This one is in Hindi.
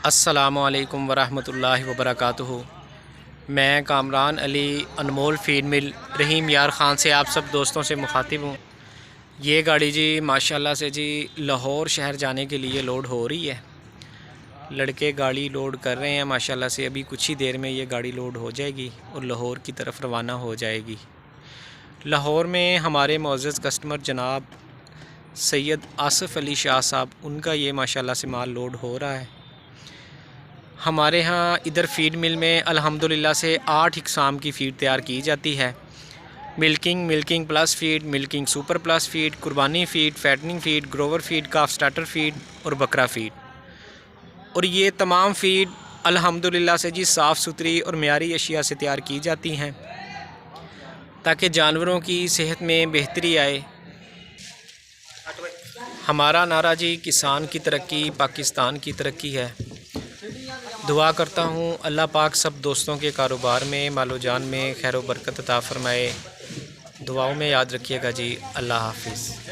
अस्सलामुअलैकुम वरहमतुल्लाहि वबरकातुहू। मैं कामरान अली अनमोल फीड मिल रहीम यार ख़ान से आप सब दोस्तों से मुखातिब हूँ। ये गाड़ी जी माशाल्लाह से जी लाहौर शहर जाने के लिए लोड हो रही है। लड़के गाड़ी लोड कर रहे हैं माशाल्लाह से। अभी कुछ ही देर में ये गाड़ी लोड हो जाएगी और लाहौर की तरफ रवाना हो जाएगी। लाहौर में हमारे मुअज़्ज़ज़ कस्टमर जनाब सैयद आसिफ़ अली शाह साहब, उनका ये माशाल्लाह से माल लोड हो रहा है। हमारे यहाँ इधर फ़ीड मिल में अल्हम्दुलिल्लाह से 8 इक़साम की फ़ीड तैयार की जाती है। Milking plus feed, milking super plus feed, कुर्बानी feed, fattening feed, grower feed, calf starter feed और बकरा फ़ीड। और ये तमाम फ़ीड अल्हम्दुलिल्लाह से जी साफ़ सुथरी और मयारी अशिया से तैयार की जाती हैं ताकि जानवरों की सेहत में बेहतरी आए। हमारा नारा जी किसान की तरक्की पाकिस्तान की तरक्की है। दुआ करता हूँ अल्लाह पाक सब दोस्तों के कारोबार में मालो जान में खैर व बरकत अता फ़रमाए। दुआओं में याद रखिएगा जी। अल्लाह हाफ़िज़।